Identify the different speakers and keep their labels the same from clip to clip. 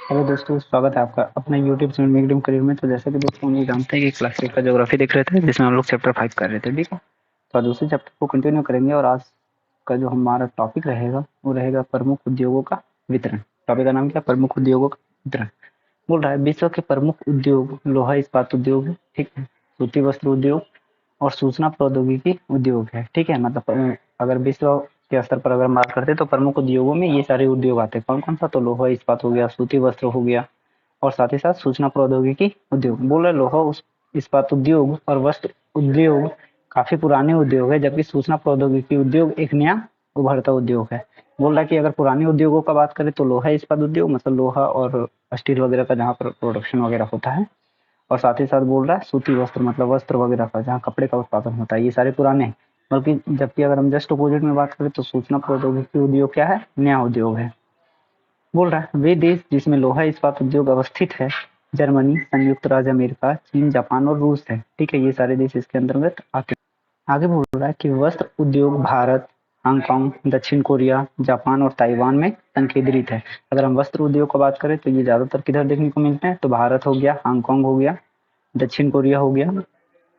Speaker 1: Hello दोस्तों, स्वागत है आपका अपना यूट्यूब चैनल मेक करियर में। तो जैसे कि दोस्तों हम लोग जानते हैं कि क्लास 8 का ज्योग्राफी देख रहे थे, जिसमें हम लोग चैप्टर 5 कर रहे थे। ठीक है, तो आज दूसरे चैप्टर को कंटिन्यू करेंगे और आज का जो हमारा टॉपिक रहेगा वो रहेगा प्रमुख उद्योगों का वितरण। टॉपिक का नाम क्या है? प्रमुख उद्योगों का वितरण। बोल रहा है विश्व के प्रमुख उद्योग लोहा इस्पात उद्योग है, ठीक है, सूती वस्त्र उद्योग और सूचना प्रौद्योगिकी उद्योग है। ठीक है, मतलब अगर विश्व के स्तर पर अगर हम बात करते हैं तो प्रमुख उद्योगों में ये सारे उद्योग आते हैं। कौन कौन सा? तो लोहा इस्पात हो गया, सूती वस्त्र हो गया और साथ ही साथ सूचना प्रौद्योगिकी उद्योग। बोल रहे लोहा इस्पात उद्योग और वस्त्र उद्योग काफी पुराने उद्योग है, जबकि सूचना प्रौद्योगिकी उद्योग एक नया उभरता उद्योग है। बोल रहा है कि अगर पुराने उद्योगों का बात करें तो लोहा इस्पात उद्योग मतलब लोहा और स्टील वगैरह का जहाँ पर प्रोडक्शन वगैरह होता है, और साथ ही साथ बोल रहा है सूती वस्त्र मतलब वस्त्र वगैरह का जहाँ कपड़े का उत्पादन होता है, ये सारे पुराने हैं। बल्कि जबकि अगर हम जस्ट अपोजिट में बात करें तो सूचना प्रौद्योगिकी उद्योग क्या है? नया उद्योग है। बोल रहा है वे देश जिसमें लोहा इस्पात उद्योग अवस्थित है जर्मनी, संयुक्त राज्य अमेरिका, चीन, जापान और रूस है। ठीक है, ये सारे देश इसके अंतर्गत आते हैं। आगे बोल रहा है कि वस्त्र उद्योग भारत, हांगकांग, दक्षिण कोरिया, जापान और ताइवान में संकेंद्रित है। अगर हम वस्त्र उद्योग की बात करें तो ये ज्यादातर किधर देखने को मिलते हैं? तो भारत हो गया, हांगकांग हो गया, दक्षिण कोरिया हो गया,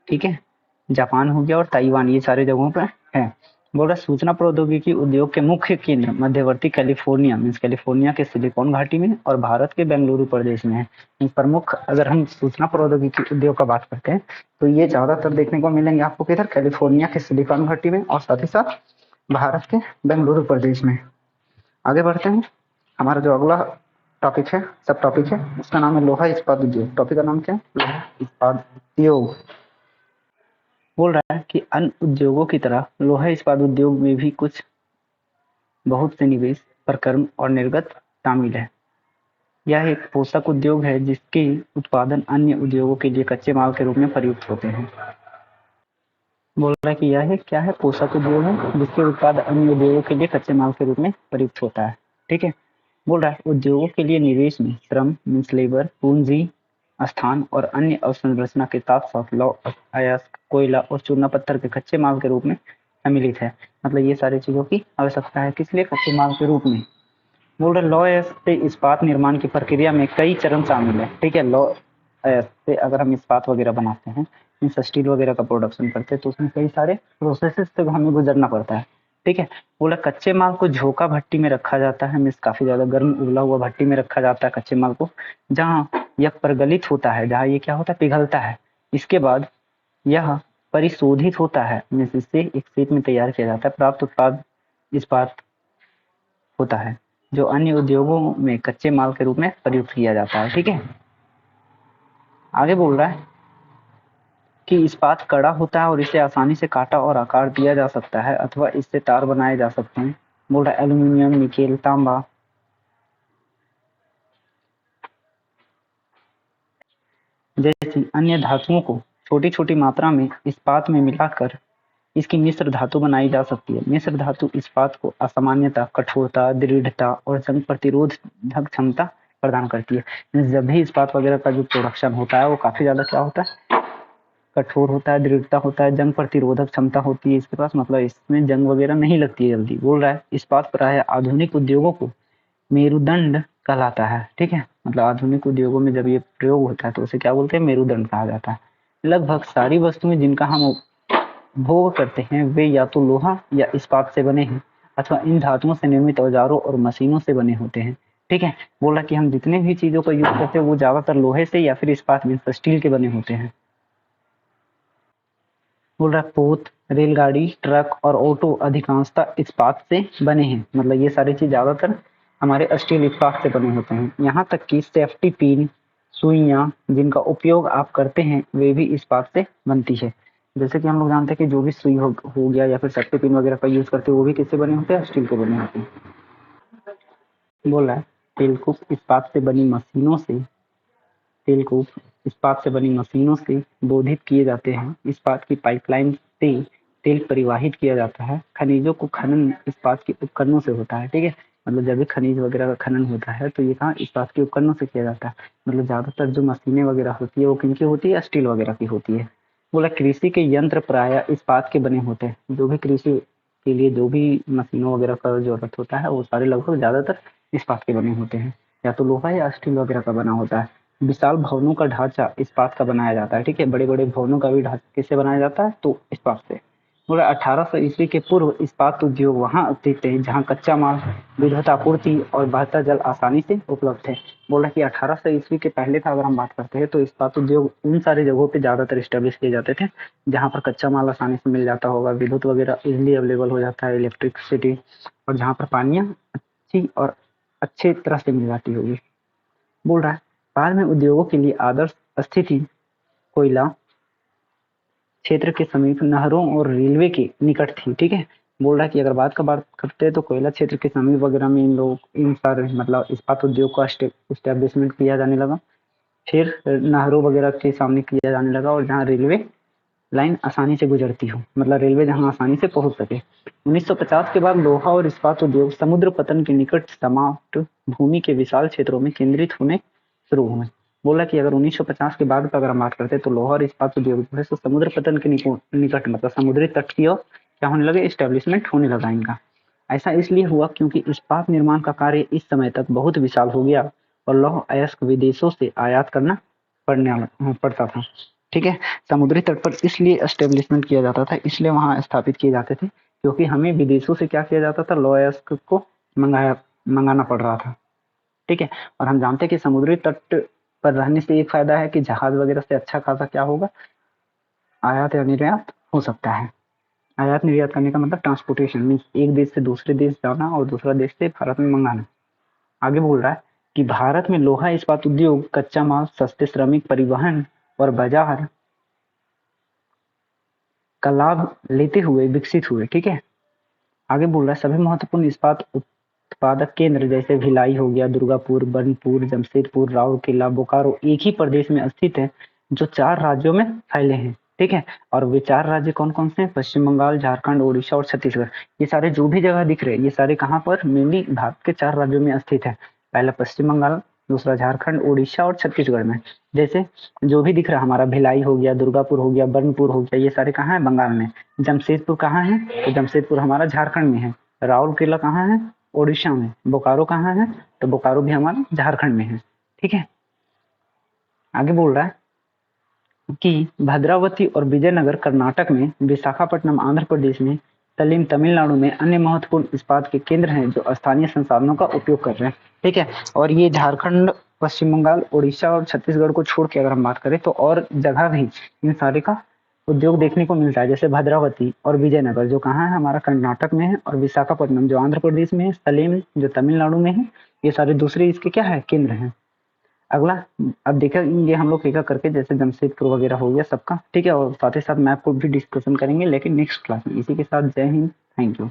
Speaker 1: ठीक है, जापान हो गया और ताइवान, ये सारे जगहों पर है। बोल रहा सूचना प्रौद्योगिकी उद्योग के मुख्य केंद्र मध्यवर्ती कैलिफोर्निया मीन्स कैलिफोर्निया के सिलिकॉन घाटी में और भारत के बेंगलुरु प्रदेश में है। प्रमुख अगर हम सूचना प्रौद्योगिकी उद्योग का बात करते हैं तो ये ज्यादातर देखने को मिलेंगे आपको किधर? कैलिफोर्निया के सिलिकॉन घाटी में और साथ ही साथ भारत के बेंगलुरु प्रदेश में। आगे बढ़ते हैं। हमारा जो अगला टॉपिक है, सब टॉपिक है, उसका नाम है लोहा इस्पात उद्योग। टॉपिक का नाम क्या है? लोहा इस्पात उद्योग। बोल रहा है कि अन्य उद्योगों की तरह लोहा इस्पात उद्योग में भी कुछ बहुत से निवेश, प्रक्रम और निर्गत शामिल है। यह एक पोषक उद्योग है जिसके उत्पादन अन्य उद्योगों के लिए कच्चे माल के रूप में प्रयुक्त होते हैं। बोल रहा है कि यह एक क्या है? पोषक उद्योग है जिसके उत्पाद अन्य उद्योगों के लिए कच्चे माल के रूप में प्रयुक्त होता है। ठीक है, बोल रहा है उद्योगों के लिए निवेश में श्रम मीन्स लेबर, पूंजी, स्थान और अन्य अवसंरचना के साथ साथ लौह अयस्क, कोयला और चूना पत्थर के कच्चे माल के रूप में सम्मिलित है। मतलब ये सारी चीजों की आवश्यकता है, किस लिए? कच्चे माल के रूप में। बोल रहे लौह अयस्क से इस्पात निर्माण की प्रक्रिया में कई चरण शामिल है। ठीक है, लौह अयस्क से अगर हम इस्पात वगैरह बनाते हैं, स्टील वगैरह का प्रोडक्शन करते हैं, तो उसमें कई सारे प्रोसेसेस से हमें गुजरना पड़ता है। ठीक है, बोला कच्चे माल को झोंका भट्टी में रखा जाता है, मीन्स काफी ज्यादा गर्म उबला हुआ भट्टी में रखा जाता है कच्चे माल को, जहाँ यह प्रगलित होता है, जहाँ ये क्या होता है? पिघलता है। इसके बाद यह परिशोधित होता है, मीन्स इससे एक शीट में तैयार किया जाता है। प्राप्त उत्पाद इस्पात होता है जो अन्य उद्योगों में कच्चे माल के रूप में प्रयुक्त किया जाता है। ठीक है, आगे बोल रहा है कि इस्पात कड़ा होता है और इसे आसानी से काटा और आकार दिया जा सकता है अथवा इससे तार बनाए जा सकते हैं। बोल रहा है एल्यूमिनियम, निकेल, तांबा जैसी अन्य धातुओं को छोटी छोटी मात्रा में इस्पात में मिलाकर इसकी मिश्र धातु बनाई जा सकती है। मिश्र धातु इस्पात को असामान्यता, कठोरता, दृढ़ता और जंग प्रतिरोधक क्षमता प्रदान करती है। जब भी इस्पात वगैरह का जो प्रोडक्शन होता है वो काफी ज्यादा क्या होता है? कठोर होता है, दृढ़ता होता है, जंग प्रतिरोधक क्षमता होती है इसके पास, मतलब इसमें जंग वगैरह नहीं लगती है जल्दी। बोल रहा है इस्पात प्राय आधुनिक उद्योगों को मेरुदंड कहलाता है। ठीक है, मतलब आधुनिक उद्योगों में जब ये प्रयोग होता है तो उसे क्या बोलते हैं? मेरुदंड कहा जाता है। लगभग सारी वस्तुएं जिनका हम उपभोग करते हैं वे या तो लोहा या इस्पात से बने हैं अथवा इन धातुओं से निर्मित औजारों और मशीनों से बने होते हैं। ठीक है, बोला कि हम जितने भी चीजों का यूज करते हैं वो ज्यादातर लोहे से या फिर इस्पात मीन्स स्टील के बने होते हैं। बोल रहा है पोत, रेलगाड़ी, ट्रक और ऑटो अधिकांशतः इस्पात से बने हैं। मतलब ये सारी चीज ज्यादातर हमारे स्टील इस्पात से बने होते हैं। यहाँ तक कि सेफ्टी पिन, सुइयां जिनका उपयोग आप करते हैं वे भी इस्पात से बनती है। जैसे कि हम लोग जानते हैं कि जो भी सुई हो गया या फिर सेफ्टी पिन वगैरह का यूज करते हैं वो भी किससे बने होते हैं? स्टील के बने होते हैं। बोला है तेलकुप इस्पात से बनी मशीनों से तेलकूप इस्पात से बनी मशीनों से बोधित किए जाते हैं। इस्पात की पाइपलाइन से तेल परिवाहित किया जाता है। खनिजों को खनन इस्पात के उपकरणों से होता है। ठीक है, मतलब जब भी खनिज वगैरह का खनन होता है तो ये कहाँ? इस्पात के उपकरणों से किया जाता है। मतलब ज्यादातर जो मशीनें वगैरह होती है वो किनकी होती है? स्टील वगैरह की होती है। बोला कृषि के यंत्र प्राय इस्पात के बने होते हैं। जो भी कृषि के लिए जो भी मशीनों वगैरह का जरूरत होता है वो सारे लगभग ज्यादातर इस्पात के बने होते हैं। या तो लोहा या स्टील वगैरह का बना होता है। विशाल भवनों का ढांचा इस्पात का बनाया जाता है, ठीक है, बड़े बड़े भवनों का भी ढांचा किससे बनाया जाता है, तो इस्पात से। बोला 1800 ईस्वी के पूर्व इस्पात उद्योग वहां स्थित थे जहां कच्चा माल, विद्युत आपूर्ति और बहता जल आसानी से उपलब्ध है। बोला कि 1800 ईस्वी के पहले का अगर हम बात करते हैं तो इस्पात उद्योग उन सारी जगहों पे ज्यादातर स्टेब्लिश किए जाते थे जहां पर कच्चा माल आसानी से मिल जाता होगा, विद्युत वगैरह इजिली अवेलेबल हो जाता है, इलेक्ट्रिसिटी, और जहाँ पर पानियाँ अच्छी और अच्छे तरह से मिल जाती होगी। बोल रहा है बाद में उद्योगों के लिए आदर्श स्थिति कोयला क्षेत्र के समीप नहरों और रेलवे के निकट थी, ठीक है। बोल रहा है कि अगर बात करते हैं तो कोयला क्षेत्र के समीप वगैरह में इन सारे मतलब इस्पात उद्योग का स्टेब्लिशमेंट किया जाने लगा। फिर नहरों वगैरह के सामने किया जाने लगा और जहाँ रेलवे लाइन आसानी से गुजरती हो, मतलब रेलवे जहाँ आसानी से पहुंच सके। 1950 के बाद लोहा और इस्पात उद्योग समुद्र पतन के निकट समाप्त भूमि के विशाल क्षेत्रों में केंद्रित होने शुरू हुए। बोला कि अगर 1950 के बाद का अगर हम बात करते हैं तो लोहा और इस्पात उद्योग जो है सो समुद्र पतन के निकट मतलब समुद्री तट की ओर क्या होने लगे, स्टेब्लिशमेंट होने लगा इनका। ऐसा इसलिए हुआ क्योंकि इस्पात निर्माण का कार्य इस समय तक बहुत विशाल हो गया और लौह अयस्क विदेशों से आयात करना पड़ता था, ठीक है। समुद्री तट पर इसलिए एस्टेब्लिशमेंट किया जाता था, इसलिए वहां स्थापित किए जाते थे क्योंकि हमें विदेशों से क्या किया जाता था, लौह अयस्क को मंगाना पड़ रहा था, ठीक है। और हम जानते हैं कि समुद्री तट पर रहने से एक फायदा है कि जहाज वगैरह से अच्छा खासा क्या होगा, आयात या निर्यात हो सकता है। आयात निर्यात करने का मतलब ट्रांसपोर्टेशन मीन्स एक देश से दूसरे देश जाना और दूसरा देश से भारत में मंगाना। आगे बोल रहा है कि भारत में लोहा इस्पात उद्योग कच्चा माल, सस्ते श्रमिक, परिवहन और बाजार का लाभ लेते हुए विकसित हुए, ठीक है। आगे बोल रहा है सभी महत्वपूर्ण इस्पात उत्पादक केंद्र जैसे भिलाई हो गया, दुर्गापुर, बर्नपुर, जमशेदपुर, राउरकेला, बोकारो एक ही प्रदेश में स्थित है जो 4 राज्यों में फैले हैं, ठीक है। और वे 4 राज्य कौन कौन से हैं, पश्चिम बंगाल, झारखंड, उड़ीसा और छत्तीसगढ़। ये सारे जो भी जगह दिख रहे हैं ये सारे कहाँ पर, मेनली भारत के 4 राज्यों में स्थित है। पहला पश्चिम बंगाल, दूसरा झारखंड, उड़ीसा और छत्तीसगढ़ में। जैसे जो भी दिख रहा है हमारा भिलाई हो गया, दुर्गापुर हो गया, बर्नपुर हो गया, ये सारे कहाँ है, बंगाल में। जमशेदपुर कहाँ है, तो जमशेदपुर हमारा झारखंड में है। राउरकेला कहाँ है, उड़ीसा में। बोकारो कहाँ है, तो बोकारो भी हमारा झारखंड में है, ठीक है। आगे बोल रहा है कि भद्रावती और विजयनगर कर्नाटक में, विशाखापट्टनम आंध्र प्रदेश में, सलीम तमिलनाडु में अन्य महत्वपूर्ण इस्पात के केंद्र हैं जो स्थानीय संसाधनों का उपयोग कर रहे हैं, ठीक है। और ये झारखंड, पश्चिम बंगाल, उड़ीसा और छत्तीसगढ़ को छोड़ के अगर हम बात करें तो और जगह भी इन सारे का उद्योग देखने को मिलता है। जैसे भद्रावती और विजयनगर जो कहाँ है, हमारा कर्नाटक में है, और विशाखापट्टनम जो आंध्र प्रदेश में है, सलीम जो तमिलनाडु में है, ये सारे दूसरे इसके क्या है, केंद्र हैं। अगला अब देखेंगे हम लोग एक करके, जैसे जमशेदपुर वगैरह हो गया सबका, ठीक है। और साथ ही साथ मैप को भी डिस्कशन करेंगे लेकिन नेक्स्ट क्लास में। इसी के साथ जय हिंद, थैंक यू।